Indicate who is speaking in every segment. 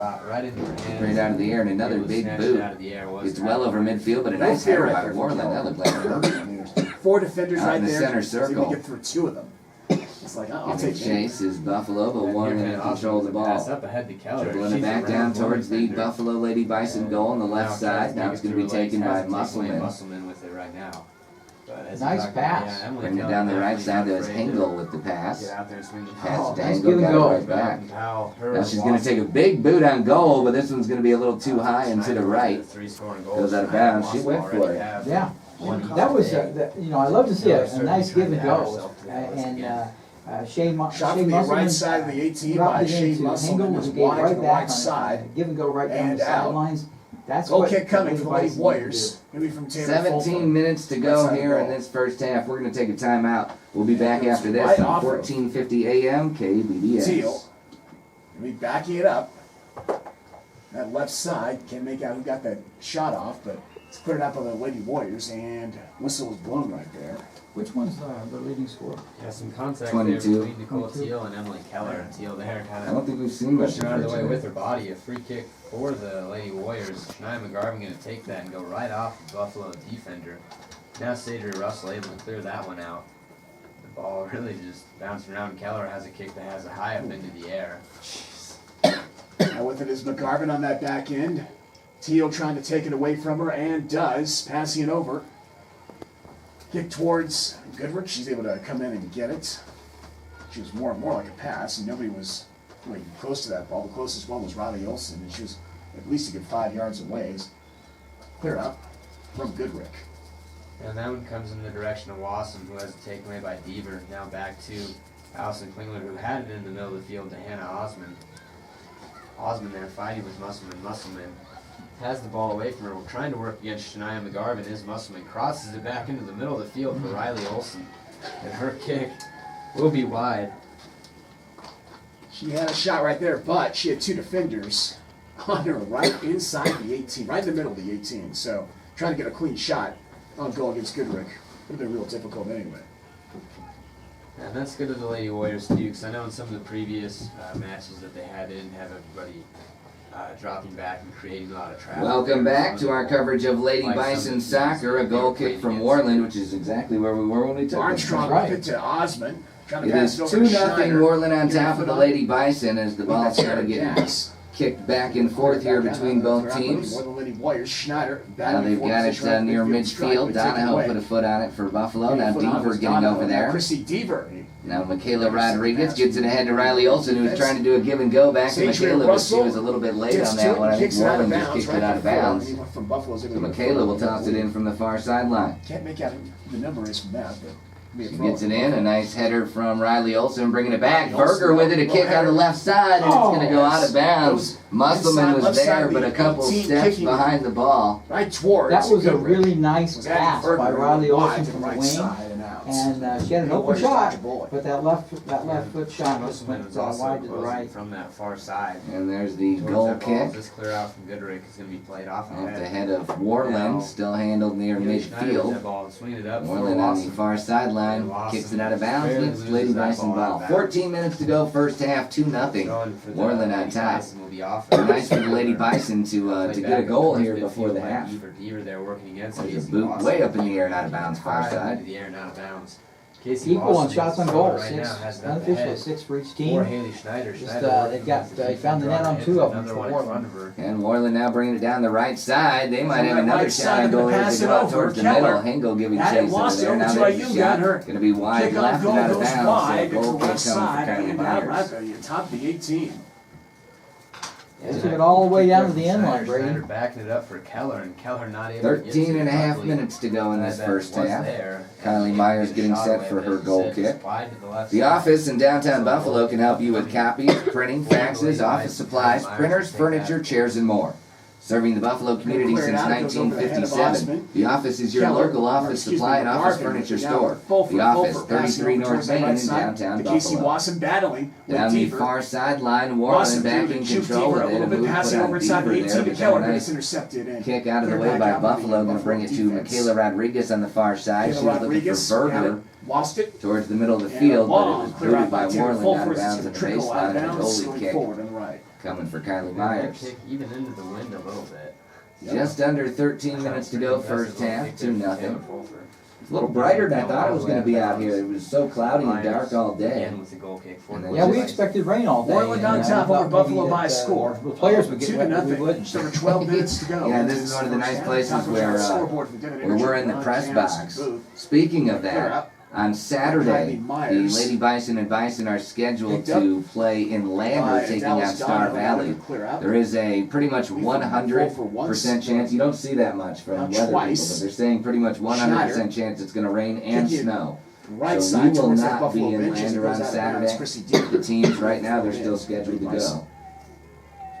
Speaker 1: Right into her hands.
Speaker 2: Right out of the air, and another big boot. It's well over midfield, but a nice header by Worland. That looked like
Speaker 3: 4 defenders
Speaker 2: out
Speaker 3: right
Speaker 2: in the
Speaker 3: there.
Speaker 2: center circle.
Speaker 3: So get through 2 of them. It's like, I'll take
Speaker 2: Chase is Buffalo, but Worland in control of the ball.
Speaker 1: Up ahead to Keller.
Speaker 2: Dribbling it back down towards the Buffalo Lady Bison goal on the left side. Now it's going to be taken by Musselman.
Speaker 1: Musselman with it right now.
Speaker 4: Nice pass.
Speaker 2: Bring it down the right side. There's Hengel with the pass.
Speaker 1: Get out there and swing the
Speaker 2: Pass to
Speaker 4: nice
Speaker 2: Hengel,
Speaker 4: give and
Speaker 2: got
Speaker 4: go.
Speaker 2: it right back. Now she's going to take a big boot on goal, but this one's going to be a little too high and to the right. Goes out of bounds. She went for it.
Speaker 4: Yeah, that was, I love to see a nice give and go. And Shea
Speaker 3: shot from the right side of the 18 by Shea Musselman, was wide to the right side.
Speaker 4: Give and go right down the sidelines. That's
Speaker 3: goal kick coming from the Lady Warriors. Maybe from Taylor
Speaker 2: 17 minutes to go here in this first half. We're going to take a timeout. We'll be back after this on 1450 AM KBBS.
Speaker 3: Teal. We'll be backing it up. That left side, can't make out who got that shot off, but let's put it up on the Lady Warriors, and whistle was blown right there.
Speaker 4: Which one's the leading scorer?
Speaker 1: Yeah, some contact
Speaker 2: 22.
Speaker 1: there between Nicole Teal and Emily Keller. Teal there kind
Speaker 2: I don't think we've seen much
Speaker 1: pushing her out of the way
Speaker 2: of
Speaker 1: with her body. A free kick for the Lady Warriors. Shania McGarvin going to take that and go right off the Buffalo defender. Now Sadria Russell able to clear that one out. The ball really just bouncing around. Keller has a kick that has a high up into the air.
Speaker 3: Now with it is McGarvin on that back end. Teal trying to take it away from her, and does, passing it over. Kick towards Goodrich. She's able to come in and get it. She was more and more like a pass, and nobody was really close to that ball. The closest one was Riley Olsen, and she was at least a good 5 yards away. Cleared up from Goodrich.
Speaker 1: And that one comes in the direction of Wassam, who has it taken away by Deaver. Now back to Allison Klingler, who had it in the middle of the field to Hannah Osmond. Osmond there fighting with Musselman. Musselman has the ball away from her. We're trying to work against Shania McGarvin. His Musselman crosses it back into the middle of the field for Riley Olsen. And her kick will be wide.
Speaker 3: She had a shot right there, but she had 2 defenders on her right inside the 18, right in the middle of the 18. So trying to get a clean shot on goal against Goodrich would have been real difficult anyway.
Speaker 1: And that's good of the Lady Warriors too, because I know in some of the previous matches that they had, they didn't have everybody dropping back and creating a lot of traffic.
Speaker 2: Welcome back to our coverage of Lady Bison soccer. A goal kick from Worland, which is exactly where we were when we took it.
Speaker 3: Armstrong with it to Osmond. Trying to
Speaker 2: It
Speaker 3: pass
Speaker 2: is
Speaker 3: it over to
Speaker 2: 2-0
Speaker 3: Schneider.
Speaker 2: Worland on top of the Lady Bison as the ball's
Speaker 3: That's
Speaker 2: going to get
Speaker 3: gas.
Speaker 2: kicked back and forth here between both teams.
Speaker 3: The Lady Warriors, Schneider.
Speaker 2: Now they've got it near midfield. Donahoe put a foot on it for Buffalo. Now Deaver getting over there.
Speaker 3: Chrissy Deaver.
Speaker 2: Now Michaela Rodriguez gets it ahead to Riley Olsen, who was trying to do a give and go back to Michaela, but she was a little bit late on that one. I think Worland just kicked it out of bounds. So Michaela will toss it in from the far sideline.
Speaker 3: Can't make out who the number is from that, but
Speaker 2: She gets it in, a nice header from Riley Olsen, bringing it back. Berger with it, a kick on the left side, and it's going to go out of bounds. Musselman was there, but a couple steps behind the ball.
Speaker 3: Right towards.
Speaker 4: That was a really nice pass by Riley Olsen from the
Speaker 3: right
Speaker 4: wing.
Speaker 3: side and out.
Speaker 4: And she had an open shot, but that left foot shot just
Speaker 1: Musselman
Speaker 4: went
Speaker 1: was also
Speaker 4: wide to the
Speaker 1: closing
Speaker 4: right.
Speaker 1: from that far side.
Speaker 2: And there's the
Speaker 1: Towards
Speaker 2: goal
Speaker 1: that ball.
Speaker 2: kick.
Speaker 1: This clear out from Goodrich is going to be played off
Speaker 2: Off the
Speaker 1: ahead.
Speaker 2: head of Worland, still handled near midfield. Worland on the far sideline, kicks it out of bounds, gets Lady Bison ball. 14 minutes to go, first half, 2-0. Worland on top. Nice for the Lady Bison to get a goal here before the half.
Speaker 1: Deaver there working against
Speaker 2: There's a boot way up in the air and out of bounds, far side.
Speaker 1: The air and out of bounds. Casey
Speaker 4: Equal on
Speaker 1: Boston
Speaker 4: shots on
Speaker 1: is
Speaker 4: goal,
Speaker 1: right now, has it up
Speaker 4: unofficially
Speaker 1: ahead.
Speaker 4: 6 for each
Speaker 1: For
Speaker 4: team.
Speaker 1: Haley Schneider.
Speaker 4: Just,
Speaker 1: Schneider
Speaker 4: they found the net on 2 of them
Speaker 1: Another
Speaker 4: for
Speaker 1: one in front of
Speaker 4: Worland.
Speaker 1: her.
Speaker 2: And Worland now bringing it down the right side. They might have another
Speaker 3: Right
Speaker 2: shot
Speaker 3: side,
Speaker 2: on goal
Speaker 3: gonna
Speaker 2: as
Speaker 3: pass
Speaker 2: they
Speaker 3: it
Speaker 2: go out
Speaker 3: over.
Speaker 2: towards the
Speaker 3: Keller
Speaker 2: middle. Hengel giving
Speaker 3: had it,
Speaker 2: chase over
Speaker 3: lost it
Speaker 2: there.
Speaker 3: over
Speaker 2: Now
Speaker 3: to
Speaker 2: there's
Speaker 3: you,
Speaker 2: a
Speaker 3: got
Speaker 2: shot.
Speaker 3: her.
Speaker 2: Going to be wide
Speaker 3: Kick on
Speaker 2: left and
Speaker 3: goal
Speaker 2: out of
Speaker 3: goes
Speaker 2: bounds. So
Speaker 3: wide
Speaker 2: a goal
Speaker 3: to
Speaker 2: kick
Speaker 3: the
Speaker 2: comes
Speaker 3: left
Speaker 2: for
Speaker 3: side
Speaker 2: Kylie
Speaker 3: and out
Speaker 2: Myers.
Speaker 3: right at top of the 18.
Speaker 4: They took it all the way down to the end line,
Speaker 1: Schneider
Speaker 4: Brady.
Speaker 1: backing it up for Keller, and Keller not able to get
Speaker 2: 13
Speaker 1: to
Speaker 2: and a
Speaker 1: it
Speaker 2: half
Speaker 1: luckily.
Speaker 2: minutes to go in this
Speaker 1: That
Speaker 2: first
Speaker 1: was
Speaker 2: half.
Speaker 1: there.
Speaker 2: Kylie
Speaker 1: And
Speaker 2: Myers
Speaker 1: she
Speaker 2: getting
Speaker 1: shot
Speaker 2: set
Speaker 1: away,
Speaker 2: for
Speaker 1: but
Speaker 2: her
Speaker 1: as
Speaker 2: goal
Speaker 1: you said,
Speaker 2: kick.
Speaker 1: it's wide to the left
Speaker 2: The
Speaker 1: side.
Speaker 2: office in downtown Buffalo can help you with copies, printing, faxes, office supplies, printers, furniture, chairs, and more. Serving the Buffalo community
Speaker 3: Clear it
Speaker 2: since
Speaker 3: out, it goes over the head of
Speaker 2: 1957,
Speaker 3: Osmond.
Speaker 2: the office is your
Speaker 3: Keller,
Speaker 2: local office supply and office furniture store. The office, 33 North Main in downtown
Speaker 3: Casey
Speaker 2: Buffalo.
Speaker 3: Wasson battling with
Speaker 2: Down the
Speaker 3: Deaver.
Speaker 2: far sideline,
Speaker 3: Wasson
Speaker 2: Worland back in
Speaker 3: shoots
Speaker 2: control
Speaker 3: Deaver
Speaker 2: with
Speaker 3: a
Speaker 2: it.
Speaker 3: little
Speaker 2: A
Speaker 3: bit,
Speaker 2: move put
Speaker 3: passing
Speaker 2: on
Speaker 3: over inside the
Speaker 2: Deaver
Speaker 3: 18
Speaker 2: there,
Speaker 3: to
Speaker 2: but
Speaker 3: Keller,
Speaker 2: then a
Speaker 3: but it's
Speaker 2: nice
Speaker 3: intercepted in.
Speaker 2: kick out of the
Speaker 3: Clear
Speaker 2: way
Speaker 3: back
Speaker 2: by
Speaker 3: out
Speaker 2: Buffalo. Going to bring it to
Speaker 3: defense.
Speaker 2: Michaela Rodriguez on the far side. She was looking
Speaker 3: Rodriguez
Speaker 2: for
Speaker 3: had
Speaker 2: Berger
Speaker 3: it, lost it.
Speaker 2: towards the middle of the
Speaker 3: And
Speaker 2: field, but it
Speaker 3: long,
Speaker 2: was
Speaker 3: clear
Speaker 2: booted
Speaker 3: out
Speaker 2: by
Speaker 3: by Taylor
Speaker 2: Worland out of
Speaker 3: Fulford. It's
Speaker 2: bounds
Speaker 3: gonna
Speaker 2: at the
Speaker 3: trickle out
Speaker 2: baseline
Speaker 3: of
Speaker 2: and a
Speaker 3: bounds,
Speaker 2: goalie
Speaker 3: going
Speaker 2: kick.
Speaker 3: forward on the right.
Speaker 2: coming for Kylie
Speaker 1: That
Speaker 2: Myers.
Speaker 1: kick even into the wind a little bit.
Speaker 2: Just under 13 minutes to go, first half, 2-0. It's a little brighter than I thought it was going to be out here. It was so cloudy and dark all day.
Speaker 1: Again with the goal kick.
Speaker 2: And then
Speaker 4: Yeah, we
Speaker 2: just-
Speaker 4: expected rain all day.
Speaker 3: Worland on
Speaker 4: and,
Speaker 3: top
Speaker 4: we
Speaker 3: over
Speaker 4: thought
Speaker 3: Buffalo
Speaker 4: maybe
Speaker 3: by a
Speaker 4: that,
Speaker 3: score.
Speaker 4: The players would get
Speaker 3: 2 to
Speaker 4: wet, but we
Speaker 3: nothing.
Speaker 4: wouldn't.
Speaker 3: Just over 12 minutes to go.
Speaker 2: Yeah, this is one of the nice places where we're in the press box. Speaking of that, on Saturday, the Lady Bison and Bison are scheduled to play in Lander, taking on Star Valley. There is a pretty much 100% chance, you don't see that much from weather people, but they're saying pretty much 100% chance it's going to rain and snow.
Speaker 3: Right
Speaker 2: So
Speaker 3: side
Speaker 2: we will
Speaker 3: towards that
Speaker 2: not
Speaker 3: Buffalo
Speaker 2: be in
Speaker 3: bench as it
Speaker 2: Lander
Speaker 3: goes
Speaker 2: on
Speaker 3: out of
Speaker 2: Saturday.
Speaker 3: bounds. Chrissy Deaver.
Speaker 2: The teams right now, they're still scheduled to go.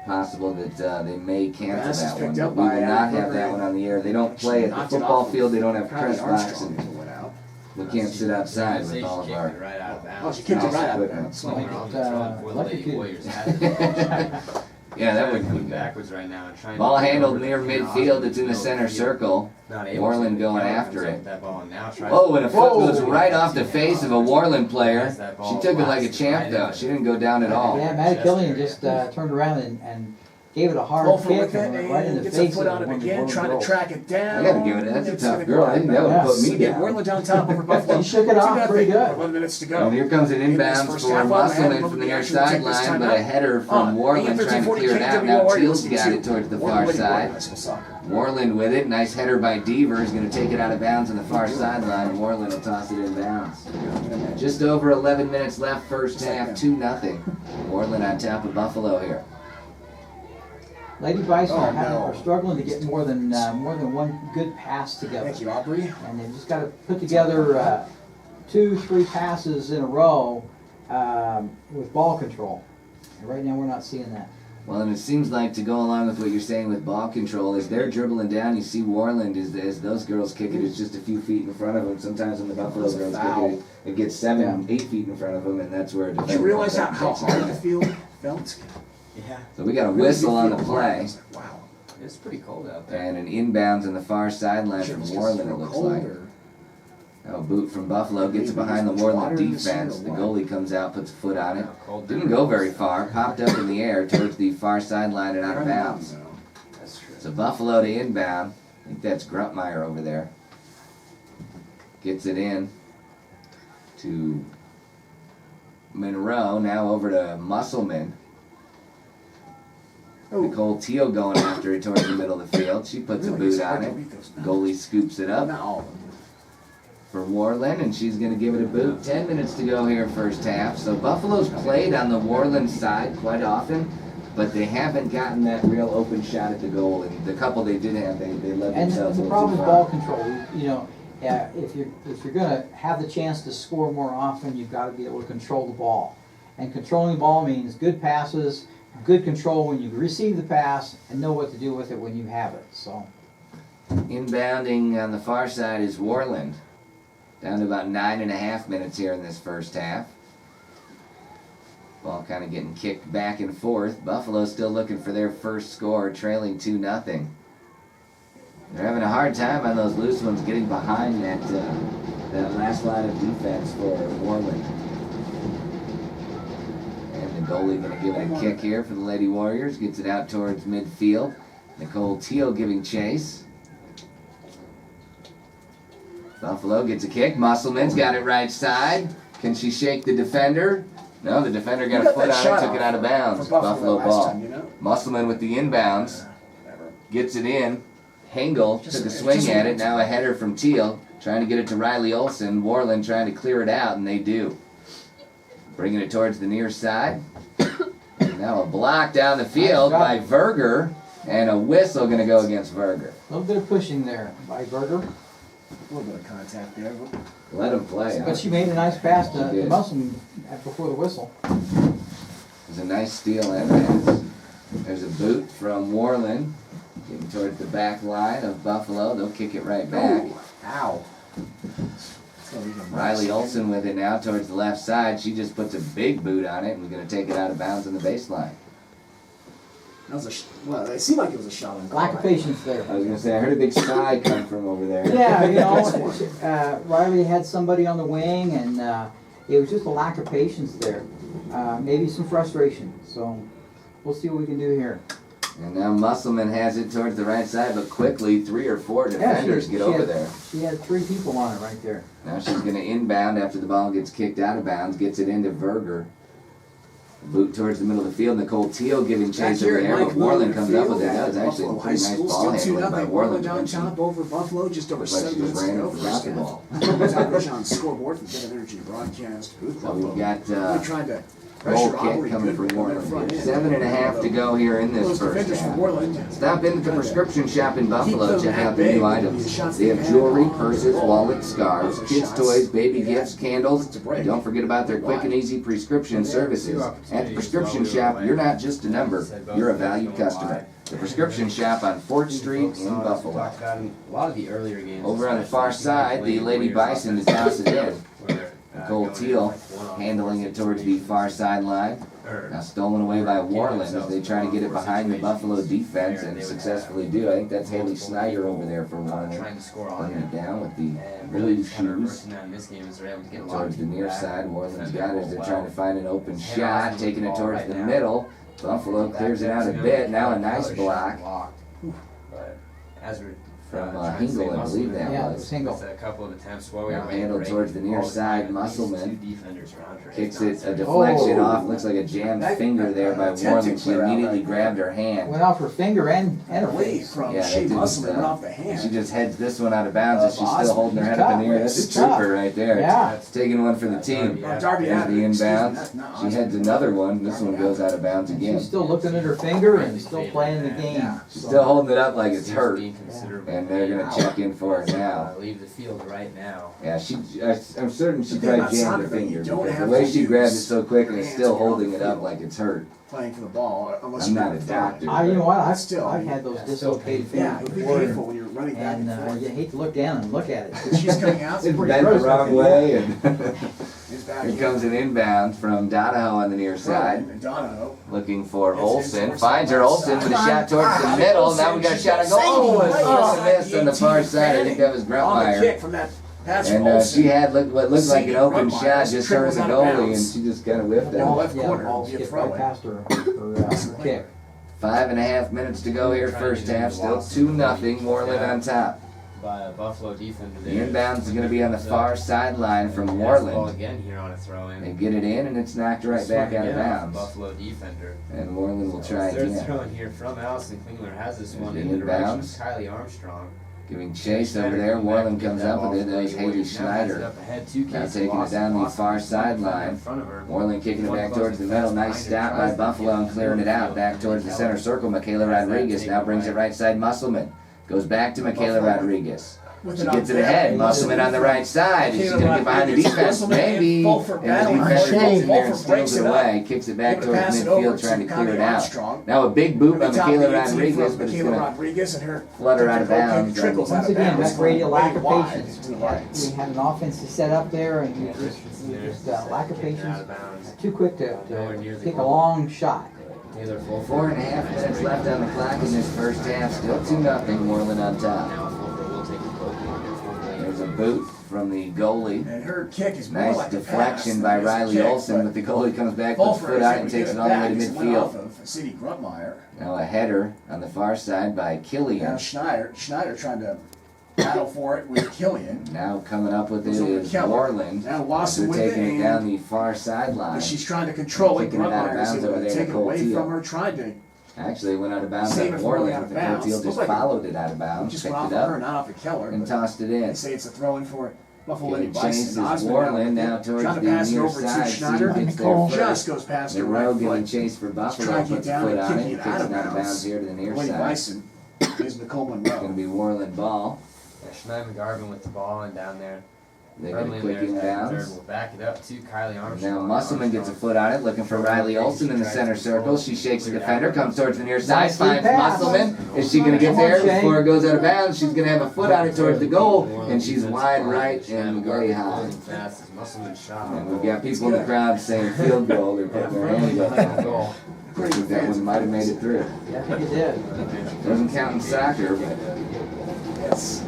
Speaker 2: Possible that they may cancel
Speaker 3: Pass is
Speaker 2: that one,
Speaker 3: picked
Speaker 2: but
Speaker 3: up
Speaker 2: we will
Speaker 3: by
Speaker 2: not have
Speaker 3: Alexander.
Speaker 2: that one on the air. They don't play at the
Speaker 3: Knocked it
Speaker 2: football
Speaker 3: off
Speaker 2: field, they don't have
Speaker 3: Kylie
Speaker 2: press box,
Speaker 3: Armstrong
Speaker 2: and
Speaker 3: went out.
Speaker 2: we can't sit outside with all of
Speaker 1: Kicked
Speaker 2: our...
Speaker 1: it right out of bounds.
Speaker 3: Oh, she kicked it right out of
Speaker 2: Equipment.
Speaker 3: bounds.
Speaker 1: Well, they're on the throwing for the Lady
Speaker 4: electrocuted.
Speaker 1: Warriors. Had it.
Speaker 2: Yeah, that wouldn't
Speaker 1: Coming
Speaker 2: be good.
Speaker 1: backwards right now and trying
Speaker 2: Ball
Speaker 1: to get
Speaker 2: handled
Speaker 1: over the
Speaker 2: near
Speaker 1: Hannah
Speaker 2: midfield,
Speaker 1: Osmond
Speaker 2: it's in the
Speaker 1: middle of
Speaker 2: center
Speaker 1: field.
Speaker 2: circle.
Speaker 1: Not able
Speaker 2: Worland
Speaker 1: to.
Speaker 2: going
Speaker 1: Keller
Speaker 2: after
Speaker 1: comes up
Speaker 2: it.
Speaker 1: with that ball and now tries
Speaker 2: Oh,
Speaker 1: to-
Speaker 2: and a foot goes
Speaker 1: Whoa.
Speaker 2: right off the face of a Worland player.
Speaker 1: Has that
Speaker 2: She
Speaker 1: ball
Speaker 2: took it like a
Speaker 1: blasted
Speaker 2: champ
Speaker 1: right
Speaker 2: though,
Speaker 1: into
Speaker 2: she didn't go down at all.
Speaker 4: Yeah, Maddie Killian just turned around and gave it a hard
Speaker 3: Over
Speaker 4: kick
Speaker 3: with it
Speaker 4: and went right in
Speaker 3: and
Speaker 4: the
Speaker 3: gets a
Speaker 4: face
Speaker 3: foot
Speaker 4: of
Speaker 3: on it
Speaker 4: one of the
Speaker 3: again,
Speaker 4: Worland
Speaker 3: trying to
Speaker 4: girls.
Speaker 3: track it down.
Speaker 2: I gotta give it, that's a
Speaker 3: It's
Speaker 2: tough
Speaker 3: gonna
Speaker 2: girl.
Speaker 3: go
Speaker 2: I think that would
Speaker 3: out.
Speaker 2: put me
Speaker 3: So get
Speaker 2: down.
Speaker 3: Worland on top over Buffalo.
Speaker 4: She shook it off
Speaker 3: 2-0.
Speaker 4: pretty good.
Speaker 3: 11 minutes to go.
Speaker 2: And here comes an
Speaker 3: In this
Speaker 2: inbounds
Speaker 3: first
Speaker 2: for
Speaker 3: half, well,
Speaker 2: Musselman
Speaker 3: Adam
Speaker 2: from the
Speaker 3: will
Speaker 2: near
Speaker 3: actually take this
Speaker 2: sideline,
Speaker 3: time
Speaker 2: but
Speaker 3: out.
Speaker 2: a header from Worland trying to clear it out. Now Teal's got it towards the far side. Worland with it, nice header by Deaver, is going to take it out of bounds on the far sideline. Worland will toss it in bounds. Just over 11 minutes left, first half, 2-0. Worland on top of Buffalo here.
Speaker 4: Lady Bison
Speaker 3: Oh,
Speaker 4: are
Speaker 3: no.
Speaker 4: struggling to get more than one good pass together.
Speaker 3: Thank you, Aubrey.
Speaker 4: And they've just got to put together 2-3 passes in a row with ball control. And right now we're not seeing that.
Speaker 2: Well, and it seems like, to go along with what you're saying with ball control, as they're dribbling down, you see Worland, as those girls kick it, it's just a few feet in front of them. Sometimes when the Buffalo
Speaker 3: That's a
Speaker 2: girls
Speaker 3: foul.
Speaker 2: kick it gets 7, 8 feet in front of them, and that's where a
Speaker 3: Did
Speaker 2: defender
Speaker 3: you realize
Speaker 2: comes
Speaker 3: how
Speaker 2: up and takes it
Speaker 3: hard the
Speaker 2: away.
Speaker 3: field felt?
Speaker 1: Yeah,
Speaker 2: So we got a whistle on the play,
Speaker 3: Wow.
Speaker 1: it's pretty cold out there.
Speaker 2: and an inbounds on the far sideline from Worland, it looks like. Now a boot from Buffalo gets it behind the Worland defense. The goalie comes out, puts a foot on it. Didn't go very far, popped up in the air towards the far sideline and out of bounds.
Speaker 1: That's true.
Speaker 2: So Buffalo to inbound. I think that's Gruntmeyer over there. Gets it in to Monroe. Now over to Musselman. Nicole Teal going after it towards the middle of the field. She puts a boot on it. Goalie scoops it up for Worland, and she's going to give it a boot. 10 minutes to go here, first half. So Buffalo's played on the Worland side quite often, but they haven't gotten that real open shot at the goal. And the couple they did have, they led
Speaker 4: And
Speaker 2: themselves a
Speaker 4: the
Speaker 2: little
Speaker 4: problem
Speaker 2: too
Speaker 4: with
Speaker 2: far.
Speaker 4: ball control, you know, if you're going to have the chance to score more often, you've got to be able to control the ball. And controlling the ball means good passes, good control when you receive the pass, and know what to do with it when you have it. So
Speaker 2: Inbounding on the far side is Worland. Down to about 9.5 minutes here in this first half. Ball kind of getting kicked back and forth. Buffalo still looking for their first score, trailing 2-0. They're having a hard time on those loose ones getting behind that last line of defense for Worland. And the goalie going to give it a kick here for the Lady Warriors. Gets it out towards midfield. Nicole Teal giving chase. Buffalo gets a kick. Musselman's got it right side. Can she shake the defender? No, the defender got a foot on it, took it out of bounds. Buffalo ball. Musselman with the inbounds. Gets it in. Hengel took a swing at it. Now a header from Teal. Trying to get it to Riley Olsen. Worland trying to clear it out, and they do. Bringing it towards the near side. Now a block down the field by Verger. And a whistle going to go against Verger.
Speaker 4: a little bit of pushing there by Berger.
Speaker 3: A little bit of contact there.
Speaker 2: Let him play.
Speaker 4: But she made a nice pass to
Speaker 2: She did.
Speaker 4: Musselman before the whistle.
Speaker 2: It was a nice steal and pass. There's a boot from Worland. Getting towards the back line of Buffalo. They'll kick it right back.
Speaker 3: Ooh, ow.
Speaker 2: Riley Olsen with it now towards the left side. She just puts a big boot on it and was going to take it out of bounds on the baseline.
Speaker 3: That was well, it seemed like it was a shot on goal.
Speaker 4: Lack of patience there.
Speaker 2: I was going to say, I heard a big sigh come from over there.
Speaker 4: Yeah, you know, Riley had somebody on the wing, and it was just a lack of patience there. Maybe some frustration. So we'll see what we can do here.
Speaker 2: And now Musselman has it towards the right side, but quickly 3 or 4 defenders get over there.
Speaker 4: She had 3 people on it right there.
Speaker 2: Now she's going to inbound after the ball gets kicked out of bounds, gets it into Verger. Boot towards the middle of the field. Nicole Teal giving chase over there, but Worland comes up with it. That was actually a pretty nice ball handling by Worland.
Speaker 3: Down top over Buffalo, just over 7 minutes to go.
Speaker 2: First half.
Speaker 3: On scoreboard from Bit of Energy broadcast booth.
Speaker 2: So we've got
Speaker 3: trying to
Speaker 2: goal kick coming from Worland. 7.5 to go here in this first half. Stop in at the prescription shop in Buffalo. Check out the new items. They have jewelry, purses, wallets, scarves, kids' toys, baby gifts, candles. And don't forget about their quick and easy prescription services. At the prescription shop, you're not just a number, you're a valued customer. The prescription shop on 4th Street in Buffalo.
Speaker 1: A lot of the earlier games.
Speaker 2: Over on the far side, the Lady Bison is tossing it in. Nicole Teal handling it towards the far sideline. Now stolen away by Worland as they try to get it behind the Buffalo defense and successfully do. I think that's Haley Snyder over there for Worland. Putting it down with the blue shoes. Towards the near side, Worland's got it as they're trying to find an open shot. Taking it towards the middle. Buffalo clears it out a bit. Now a nice block. From Hingle, I believe that was.
Speaker 4: Hingle.
Speaker 1: A couple of attempts while we
Speaker 2: Now
Speaker 1: were
Speaker 2: handled towards the near side, Musselman. Kicks it a
Speaker 1: Oh.
Speaker 2: deflection off. Looks like a jammed finger there by Worland. She immediately grabbed her hand.
Speaker 4: Went off her finger and her
Speaker 3: Away
Speaker 4: face.
Speaker 3: from
Speaker 2: Yeah,
Speaker 3: Shea
Speaker 2: that
Speaker 3: Musselman
Speaker 2: didn't,
Speaker 3: went off the hand.
Speaker 2: She just heads this one out of bounds as she's still holding her head up in the air. That's a
Speaker 4: It's tough.
Speaker 2: trooper right there.
Speaker 4: Yeah.
Speaker 2: It's taking one for the team.
Speaker 3: Darby
Speaker 2: There's the
Speaker 3: Adams,
Speaker 2: inbounds. She heads another one. This one goes out of bounds again.
Speaker 4: She's still looking at her finger and still playing the game.
Speaker 2: She's still holding it up like it's hurt. And they're going to check in for her now.
Speaker 1: Leave the field right now.
Speaker 2: Yeah, I'm certain she probably jammed her finger
Speaker 3: don't
Speaker 2: because the
Speaker 3: have
Speaker 2: way
Speaker 3: to
Speaker 2: she grabbed it
Speaker 3: use
Speaker 2: so quick and is
Speaker 3: your
Speaker 2: still
Speaker 3: hands when you're
Speaker 2: holding
Speaker 3: on
Speaker 2: it
Speaker 3: the
Speaker 2: up
Speaker 3: field.
Speaker 2: like it's hurt.
Speaker 3: Playing for the ball, unless
Speaker 2: I'm
Speaker 3: you're
Speaker 2: not a doctor.
Speaker 4: You know what?
Speaker 3: Still,
Speaker 4: I've had those dislocated
Speaker 3: Yeah,
Speaker 4: fingers
Speaker 3: it would be
Speaker 4: before,
Speaker 3: painful when you're running back
Speaker 4: and
Speaker 3: and forth.
Speaker 4: you hate to look down and look at it.
Speaker 3: She's coming out.
Speaker 2: It's
Speaker 3: pretty
Speaker 2: bent the
Speaker 3: gross,
Speaker 2: wrong
Speaker 3: I think.
Speaker 2: way, and
Speaker 3: It's back
Speaker 2: here
Speaker 3: in.
Speaker 2: comes an inbound from Donahoe on the near side.
Speaker 3: And Donahoe.
Speaker 2: Looking for
Speaker 3: It's
Speaker 2: Olsen.
Speaker 3: towards
Speaker 2: Finds
Speaker 3: the
Speaker 2: her
Speaker 3: right
Speaker 2: Olsen
Speaker 3: side.
Speaker 2: with a shot towards the middle. Now we got a shot on goal. Oh, it's just a miss on the far side. I think that was
Speaker 3: On the
Speaker 2: Gruntmeyer.
Speaker 3: kick from that pass from
Speaker 2: And
Speaker 3: Olsen.
Speaker 2: she had what looked like an open
Speaker 3: Gruntmeyer
Speaker 2: shot, just her and the
Speaker 3: triples out of
Speaker 2: goalie, and
Speaker 3: bounds.
Speaker 2: she just kind of whiffed
Speaker 3: Ball
Speaker 2: it.
Speaker 3: left
Speaker 4: Yeah,
Speaker 3: corner,
Speaker 4: the ball
Speaker 3: be a
Speaker 4: skipped
Speaker 3: throw
Speaker 4: right
Speaker 3: in.
Speaker 4: past her kick.
Speaker 2: 5.5 minutes to go here, first half. Still 2-0. Worland on top.
Speaker 1: By a Buffalo defender
Speaker 2: The
Speaker 1: there.
Speaker 2: inbounds is going to be on the far sideline from
Speaker 1: Ball
Speaker 2: Worland.
Speaker 1: again here on a throw in.
Speaker 2: They get it in, and it's knocked right back out of bounds.
Speaker 1: Buffalo defender.
Speaker 2: And Worland will try
Speaker 1: Third
Speaker 2: again.
Speaker 1: throw in here from Allison Klingler has this
Speaker 2: There's
Speaker 1: one
Speaker 2: the
Speaker 1: in the direction of
Speaker 2: inbounds.
Speaker 1: Kylie Armstrong.
Speaker 2: Giving chase over there. Worland comes up with it. There's Haley Schneider. Now taking it down the far sideline. Worland kicking it back towards the middle. Nice stop by Buffalo and clearing it out. Back towards the center circle. Michaela Rodriguez now brings it right side. Musselman goes back to Michaela Rodriguez. She gets it ahead. Musselman on the right side. She's going to get behind the defense. Maybe. And the defense gets in there and steals it away. Kicks it back towards midfield trying to clear it out. Now a big boot by Michaela Rodriguez, but it's going to flutter out of bounds.
Speaker 4: Once again, that's radio lack of patience. We had an offense to set up there, and we just lack of patience. Too quick to take a long shot.
Speaker 2: 4.5 minutes left on the clock in this first half. Still 2-0. Worland on top. There's a boot from the goalie.
Speaker 3: And her kick is more
Speaker 2: Nice
Speaker 3: like a
Speaker 2: deflection
Speaker 3: pass
Speaker 2: by
Speaker 3: than it is a
Speaker 2: Riley
Speaker 3: kick,
Speaker 2: Olsen, but the goalie comes back, puts
Speaker 3: Fulfer
Speaker 2: foot
Speaker 3: is
Speaker 2: out
Speaker 3: able
Speaker 2: and
Speaker 3: to
Speaker 2: takes
Speaker 3: get
Speaker 2: it all the way
Speaker 3: back
Speaker 2: to
Speaker 3: as it went off
Speaker 2: midfield.
Speaker 3: of City Gruntmeyer.
Speaker 2: Now a header on the far side by
Speaker 3: Now
Speaker 2: Killian.
Speaker 3: Schneider trying to battle for it with Killian.
Speaker 2: Now coming up with it
Speaker 3: It's over
Speaker 2: is
Speaker 3: Keller.
Speaker 2: Worland.
Speaker 3: Now
Speaker 2: They're
Speaker 3: Wasson with
Speaker 2: taking
Speaker 3: it,
Speaker 2: it down
Speaker 3: and
Speaker 2: the far sideline.
Speaker 3: she's trying to control it.
Speaker 2: Kicking it out of
Speaker 3: Gruntmeyer is
Speaker 2: bounds
Speaker 3: able
Speaker 2: over
Speaker 3: to
Speaker 2: there,
Speaker 3: take it
Speaker 2: Nicole
Speaker 3: away
Speaker 2: Teal.
Speaker 3: from her, tried to
Speaker 2: Actually, it went out of bounds
Speaker 3: Save
Speaker 2: on
Speaker 3: it from going
Speaker 2: Worland.
Speaker 3: out of
Speaker 2: Nicole
Speaker 3: bounds.
Speaker 2: Teal
Speaker 3: Looks
Speaker 2: just
Speaker 3: like
Speaker 2: followed it out of
Speaker 3: it
Speaker 2: bounds,
Speaker 3: just
Speaker 2: picked
Speaker 3: went off
Speaker 2: it
Speaker 3: of her,
Speaker 2: up,
Speaker 3: not off of Keller.
Speaker 2: and
Speaker 3: But
Speaker 2: tossed it
Speaker 3: they
Speaker 2: in.
Speaker 3: say it's a throw in for Buffalo Lady
Speaker 2: Getting chased
Speaker 3: Bison.
Speaker 2: is
Speaker 3: Osmond
Speaker 2: Worland now towards
Speaker 3: trying to
Speaker 2: the
Speaker 3: pass it
Speaker 2: near
Speaker 3: over to
Speaker 2: side.
Speaker 3: Schneider.
Speaker 2: She gets there
Speaker 3: Just
Speaker 2: first.
Speaker 3: goes past her
Speaker 2: Monroe
Speaker 3: right
Speaker 2: getting
Speaker 3: foot.
Speaker 2: chased for Buffalo,
Speaker 3: trying to
Speaker 2: puts
Speaker 3: get
Speaker 2: a
Speaker 3: down
Speaker 2: foot
Speaker 3: and
Speaker 2: on it,
Speaker 3: kicking it
Speaker 2: kicks
Speaker 3: out
Speaker 2: it
Speaker 3: of
Speaker 2: out of bounds
Speaker 3: bounds.
Speaker 2: here to the near
Speaker 3: Lady
Speaker 2: side.
Speaker 3: Bison is Nicole
Speaker 2: It's going to
Speaker 3: Monroe.
Speaker 2: be Worland ball.
Speaker 1: Schneider Garvin with the ball and down there.
Speaker 2: They get a quick inbounds.
Speaker 1: We'll back it up to Kylie Armstrong.
Speaker 2: Now Musselman gets a foot on it, looking for Riley Olsen in the center circle. She shakes the defender, comes towards the near side,
Speaker 4: Nicely
Speaker 2: finds
Speaker 4: passed.
Speaker 2: Musselman. Is she going to get
Speaker 4: Come on,
Speaker 2: there
Speaker 4: Shane.
Speaker 2: before it goes out of bounds? She's going to have a foot on it towards the goal, and she's wide right and way high.
Speaker 1: Musselman shot.
Speaker 2: And we've got people in the crowd saying field goal. They're putting their hands up. I think that one might have made it through.
Speaker 4: Yeah, I think it did.
Speaker 2: Doesn't count in soccer, but
Speaker 3: Yes.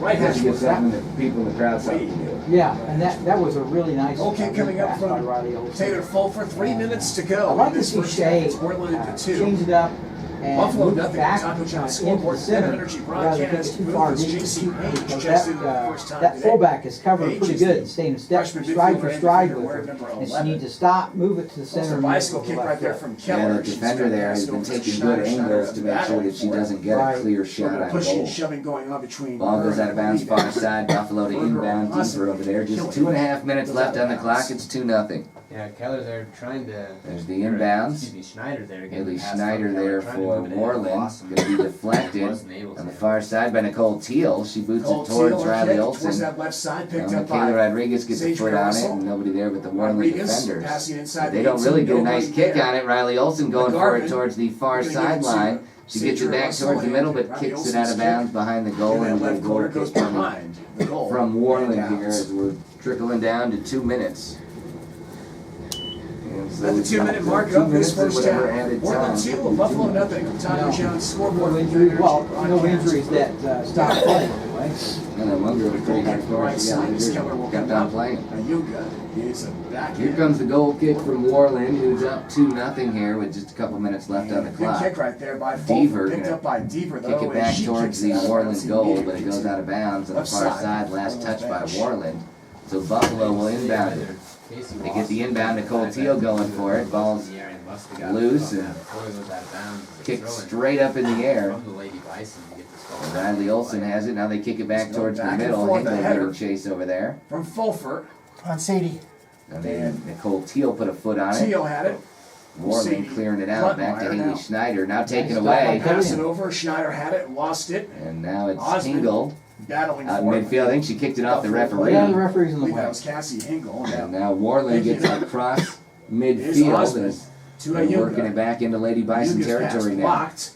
Speaker 3: Right
Speaker 2: Has
Speaker 3: hash
Speaker 2: to get
Speaker 3: was that.
Speaker 2: something that people in the crowd something to do.
Speaker 4: Yeah, and that was a really nice.
Speaker 3: Goal kick coming up
Speaker 4: pass by
Speaker 3: from
Speaker 4: Riley Olsen.
Speaker 3: Taylor Full for 3 minutes to go.
Speaker 4: I'd like
Speaker 3: in
Speaker 4: to
Speaker 3: this
Speaker 4: see
Speaker 3: first
Speaker 4: Shea
Speaker 3: half. It's Worland into 2.
Speaker 4: change it up and
Speaker 3: Buffalo
Speaker 4: move
Speaker 3: nothing.
Speaker 4: back
Speaker 3: Taco John
Speaker 4: into
Speaker 3: scoreboard.
Speaker 4: the center
Speaker 3: Energy
Speaker 4: rather than kick it
Speaker 3: broadcast.
Speaker 4: too
Speaker 3: Move
Speaker 4: far
Speaker 3: was
Speaker 4: deep
Speaker 3: JC
Speaker 4: because
Speaker 3: Page just in for the first time
Speaker 4: that
Speaker 3: today.
Speaker 4: fullback is covered
Speaker 3: Page
Speaker 4: pretty
Speaker 3: is
Speaker 4: good
Speaker 3: the
Speaker 4: and staying in step,
Speaker 3: freshman
Speaker 4: stride for
Speaker 3: midfielder
Speaker 4: stride
Speaker 3: and
Speaker 4: with
Speaker 3: wearing
Speaker 4: her.
Speaker 3: number
Speaker 4: And she
Speaker 3: 11.
Speaker 4: needs to stop, move it to the
Speaker 3: It's
Speaker 4: center,
Speaker 3: a
Speaker 4: and move it to
Speaker 3: bicycle
Speaker 4: the
Speaker 3: kick
Speaker 4: left
Speaker 3: right there
Speaker 4: foot.
Speaker 3: from
Speaker 2: Yeah,
Speaker 3: Keller.
Speaker 2: the
Speaker 3: She's
Speaker 2: defender
Speaker 3: got
Speaker 2: there
Speaker 3: passed
Speaker 2: has been
Speaker 3: over to
Speaker 2: taking
Speaker 3: Schneider.
Speaker 2: good angles to make sure that she doesn't get a
Speaker 4: Right.
Speaker 2: clear shot
Speaker 3: Little
Speaker 2: on
Speaker 3: pushing
Speaker 2: goal.
Speaker 3: and shoving going on between
Speaker 2: Ball goes
Speaker 3: her
Speaker 2: out of
Speaker 3: and
Speaker 2: bounds
Speaker 3: Lee.
Speaker 2: far side. Buffalo to inbound deeper over there. Just 2.5 minutes left on the clock. It's 2-0.
Speaker 1: Yeah, Keller there trying to.
Speaker 2: There's the inbounds.
Speaker 1: Excuse me, Schneider there. getting
Speaker 2: Haley
Speaker 1: the pass
Speaker 2: Schneider
Speaker 1: from Keller,
Speaker 2: there
Speaker 1: trying to
Speaker 2: for
Speaker 1: move it in.
Speaker 2: Worland.
Speaker 1: Awesome.
Speaker 2: Going to be deflected
Speaker 1: Wasn't able
Speaker 2: on the
Speaker 1: to.
Speaker 2: far side by Nicole Teal. She boots
Speaker 3: Cole
Speaker 2: it towards
Speaker 3: Teal,
Speaker 2: Riley
Speaker 3: kick towards
Speaker 2: Olsen.
Speaker 3: that left side, picked
Speaker 2: Now
Speaker 3: up
Speaker 2: Michaela
Speaker 3: by
Speaker 2: Rodriguez gets a
Speaker 3: Sage
Speaker 2: foot on it,
Speaker 3: Russell.
Speaker 2: and nobody there but the Worland
Speaker 3: Rodriguez
Speaker 2: defenders.
Speaker 3: passing inside
Speaker 2: They
Speaker 3: the
Speaker 2: don't really
Speaker 3: 18,
Speaker 2: get a
Speaker 3: no
Speaker 2: nice
Speaker 3: one
Speaker 2: kick
Speaker 3: there.
Speaker 2: on it. Riley Olsen going for it
Speaker 3: McGarvin,
Speaker 2: towards the far
Speaker 3: gonna give it to
Speaker 2: sideline. She gets it
Speaker 3: Sage
Speaker 2: back
Speaker 3: Russell,
Speaker 2: towards the
Speaker 3: and
Speaker 2: middle, but
Speaker 3: Riley
Speaker 2: kicks it
Speaker 3: Olsen's
Speaker 2: out of
Speaker 3: kick.
Speaker 2: bounds behind the goal,
Speaker 3: In that
Speaker 2: and the
Speaker 3: left
Speaker 2: goal
Speaker 3: corner goes
Speaker 2: kick coming
Speaker 3: behind the goal.
Speaker 2: from Worland
Speaker 3: And
Speaker 2: here
Speaker 3: out.
Speaker 2: as we're trickling down to 2 minutes. And so
Speaker 3: At the
Speaker 2: it's
Speaker 3: 2-minute mark
Speaker 2: 2
Speaker 3: of this
Speaker 2: minutes or
Speaker 3: first
Speaker 2: whatever
Speaker 3: half.
Speaker 2: added
Speaker 3: Worland
Speaker 2: time.
Speaker 3: 2, Buffalo nothing. Taco
Speaker 4: No.
Speaker 3: John scoreboard.
Speaker 4: No injuries, well, no
Speaker 3: Broadcast.
Speaker 4: injuries that stopped playing anyway.
Speaker 2: And then one girl was pretty hard for
Speaker 3: Right
Speaker 2: she got
Speaker 3: side,
Speaker 2: injured,
Speaker 3: Keller will
Speaker 2: kept
Speaker 3: come
Speaker 2: on
Speaker 3: up.
Speaker 2: playing.
Speaker 3: Ayuga is a back
Speaker 2: Here
Speaker 3: end.
Speaker 2: comes the goal kick from Worland, who's up 2-0 here with just a couple minutes left on the
Speaker 3: Good
Speaker 2: clock.
Speaker 3: kick right there by
Speaker 2: Deaver
Speaker 3: Fulton. Picked
Speaker 2: gonna
Speaker 3: up by Deaver though.
Speaker 2: Kick it
Speaker 3: and
Speaker 2: back
Speaker 3: she
Speaker 2: towards
Speaker 3: kicks
Speaker 2: the
Speaker 3: it out of bounds
Speaker 2: Worland goal, but it
Speaker 3: immediately
Speaker 2: goes
Speaker 3: to
Speaker 2: out of bounds on the
Speaker 3: left
Speaker 2: far
Speaker 3: side.
Speaker 2: side. Last touch by
Speaker 3: Bench.
Speaker 2: Worland. So Buffalo will inbound it. They get the inbound, Nicole Teal going for it. Ball's loose and kicked straight up in the air.
Speaker 1: From the Lady Bison to get this ball.
Speaker 2: And Riley Olsen has it. Now they kick it back
Speaker 3: Just
Speaker 2: towards the
Speaker 3: going back and
Speaker 2: middle.
Speaker 3: forth, a
Speaker 2: Hinkle
Speaker 3: header.
Speaker 2: giving chase over there.
Speaker 3: From Fulford.
Speaker 5: On Sadie.
Speaker 2: And then Nicole Teal put a foot on it.
Speaker 3: Teal had it.
Speaker 2: Worland clearing it out. Back to
Speaker 3: Kluttmeyer
Speaker 2: Haley
Speaker 3: now.
Speaker 2: Schneider. Now taken
Speaker 4: Nice
Speaker 2: away.
Speaker 4: stop.
Speaker 3: Pass it over. Schneider had it. Lost it.
Speaker 2: And now it's
Speaker 3: Osmond
Speaker 2: Hingle
Speaker 3: battling
Speaker 2: out in
Speaker 3: for it.
Speaker 2: midfield. I think she kicked it off the referee.
Speaker 4: Yeah, the referee's in
Speaker 3: I
Speaker 4: the
Speaker 3: believe that
Speaker 4: way.
Speaker 3: was Cassie Hinkle.
Speaker 2: And now Worland gets across
Speaker 3: Here's
Speaker 2: midfield
Speaker 3: Osmond
Speaker 2: and
Speaker 3: to
Speaker 2: they're working it
Speaker 3: Ayuga.
Speaker 2: back into Lady Bison
Speaker 3: Ayuga's pass
Speaker 2: territory now.
Speaker 3: blocked.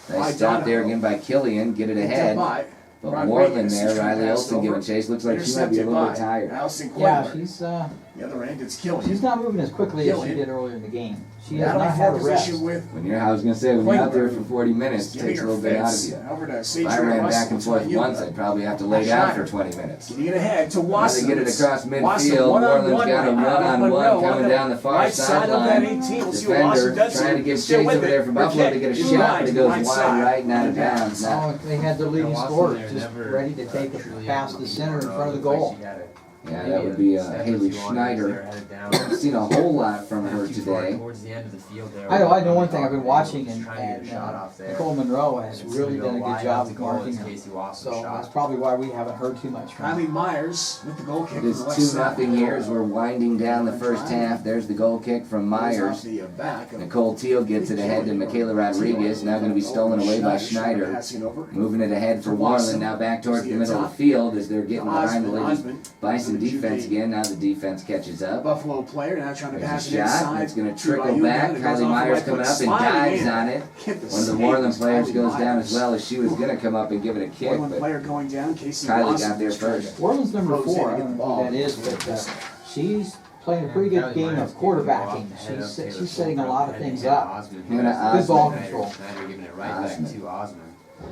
Speaker 3: by
Speaker 2: Nice stop there
Speaker 3: Donahoe.
Speaker 2: again by Killian. Get it
Speaker 3: Picked up
Speaker 2: ahead.
Speaker 3: by
Speaker 2: But
Speaker 3: Rodriguez.
Speaker 2: Worland
Speaker 3: She's
Speaker 2: there,
Speaker 3: trying to
Speaker 2: Riley
Speaker 3: pass
Speaker 2: Olsen
Speaker 3: over.
Speaker 2: giving chase. Looks like she might be a
Speaker 3: Intercepted
Speaker 2: little bit
Speaker 3: by
Speaker 2: tired.
Speaker 3: Allison
Speaker 4: Yeah,
Speaker 3: Quinlan.
Speaker 4: she's
Speaker 3: The other end, it's Killian.
Speaker 4: she's not moving as quickly as she
Speaker 3: Killian.
Speaker 4: did earlier in the game. She has
Speaker 3: Battling
Speaker 4: not
Speaker 3: for
Speaker 4: had a rest.
Speaker 3: position with
Speaker 2: I was gonna say, when you're out there for 40 minutes, it
Speaker 3: giving
Speaker 2: takes a
Speaker 3: her
Speaker 2: little bit out of
Speaker 3: fits.
Speaker 2: you.
Speaker 3: Over to
Speaker 2: If
Speaker 3: Sage
Speaker 2: I ran
Speaker 3: Russell
Speaker 2: back and
Speaker 3: to
Speaker 2: forth
Speaker 3: Ayuga.
Speaker 2: once, I'd probably have to lay down for 20 minutes.
Speaker 3: Getting it ahead to
Speaker 2: Now
Speaker 3: Watson.
Speaker 2: they get it across
Speaker 3: Watson,
Speaker 2: midfield.
Speaker 3: one-on-one
Speaker 2: Worland's got a
Speaker 3: right now.
Speaker 2: one-on-one
Speaker 3: Monroe
Speaker 2: coming
Speaker 3: on
Speaker 2: down the far
Speaker 3: right side of that
Speaker 2: sideline.
Speaker 3: 18. We'll see what Watson
Speaker 2: Defender
Speaker 3: does.
Speaker 2: trying to give
Speaker 3: Still
Speaker 2: chase
Speaker 3: with
Speaker 2: over
Speaker 3: it.
Speaker 2: there for Buffalo to get a
Speaker 3: Kick.
Speaker 2: shot, but it goes
Speaker 3: Right
Speaker 2: wide
Speaker 3: side.
Speaker 2: right and out of bounds. Now,
Speaker 4: Oh, they had the leading
Speaker 1: Watson
Speaker 4: scorer
Speaker 1: there
Speaker 4: just
Speaker 1: never,
Speaker 4: ready to take it
Speaker 1: truly
Speaker 4: past
Speaker 1: able
Speaker 4: the
Speaker 1: to
Speaker 4: center in
Speaker 1: keep
Speaker 4: front of the
Speaker 1: her,
Speaker 4: goal.
Speaker 1: but she got it.
Speaker 2: yeah,
Speaker 1: Maybe
Speaker 2: that would
Speaker 1: a
Speaker 2: be
Speaker 1: step or
Speaker 2: Haley
Speaker 1: two on it,
Speaker 2: Schneider.
Speaker 1: they're headed down.
Speaker 2: Haven't seen a whole lot from her
Speaker 1: Too far
Speaker 2: today.
Speaker 1: towards the end of the field there.
Speaker 4: I know one thing I've been watching,
Speaker 1: Just
Speaker 4: and,
Speaker 1: trying to get a shot off there.
Speaker 4: Nicole Monroe has
Speaker 1: It's
Speaker 4: really
Speaker 1: gonna
Speaker 4: done a
Speaker 1: go
Speaker 4: good
Speaker 1: wide
Speaker 4: job
Speaker 1: out to
Speaker 4: of
Speaker 1: goal.
Speaker 4: marking
Speaker 1: It's
Speaker 4: her.
Speaker 1: Casey Watson's
Speaker 4: So
Speaker 1: shot.
Speaker 4: that's probably why we haven't heard too much from her.
Speaker 3: Kylie Myers with the goal kick.
Speaker 2: It
Speaker 3: from
Speaker 2: is
Speaker 3: the left
Speaker 2: 2-0
Speaker 3: side.
Speaker 2: here as we're winding down the first half. There's the goal kick from
Speaker 3: Goes off
Speaker 2: Myers.
Speaker 3: the back of
Speaker 2: Nicole Teal gets it ahead to Michaela Rodriguez. Now going to be stolen away by Schneider.
Speaker 3: Passing over.
Speaker 2: Moving it ahead for Worland. Now back towards the middle of the field as they're getting behind the Lady Bison defense again. Now the defense catches up.
Speaker 3: Buffalo player now trying to
Speaker 2: There's
Speaker 3: pass
Speaker 2: a
Speaker 3: it
Speaker 2: shot.
Speaker 3: inside.
Speaker 2: It's going to
Speaker 3: to
Speaker 2: trickle
Speaker 3: Ayuga,
Speaker 2: back.
Speaker 3: and it goes
Speaker 2: Kylie
Speaker 3: off the
Speaker 2: Myers
Speaker 3: right
Speaker 2: coming
Speaker 3: foot,
Speaker 2: up and
Speaker 3: sliding
Speaker 2: dives
Speaker 3: in.
Speaker 2: on it.
Speaker 3: Hit the
Speaker 2: One of the
Speaker 3: save
Speaker 2: Worland
Speaker 3: was
Speaker 2: players
Speaker 3: Kylie
Speaker 2: goes down
Speaker 3: Myers.
Speaker 2: as well as she was going to come up and give it a kick,
Speaker 3: Worland
Speaker 2: but
Speaker 3: player going down. Casey
Speaker 2: Kylie
Speaker 3: Watson
Speaker 2: got there
Speaker 3: was trying
Speaker 2: first.
Speaker 3: to
Speaker 4: Worland's number
Speaker 3: close in
Speaker 4: 4. I
Speaker 3: to get
Speaker 4: don't
Speaker 3: the
Speaker 4: know
Speaker 3: ball.
Speaker 4: who that is, but she's playing a pretty good game of quarterbacking. She's setting a lot of things up.
Speaker 2: Hannah
Speaker 4: Good ball
Speaker 2: Osmond.
Speaker 4: control.
Speaker 1: Schneider giving it right back
Speaker 2: Osmond.
Speaker 1: to Osmond.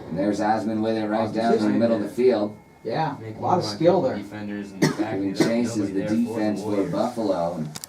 Speaker 2: And there's Osmond with it right
Speaker 1: Osmond's
Speaker 2: down in the
Speaker 1: trying
Speaker 2: middle of
Speaker 1: to
Speaker 2: the field.
Speaker 4: Yeah,
Speaker 1: make
Speaker 4: a lot of
Speaker 1: one
Speaker 4: skill
Speaker 1: couple
Speaker 4: there.
Speaker 1: Defenders in the back.
Speaker 2: Giving
Speaker 1: There's
Speaker 2: chase is
Speaker 1: nobody
Speaker 2: the
Speaker 1: there for the
Speaker 2: defense for
Speaker 1: Warriors.
Speaker 2: Buffalo. And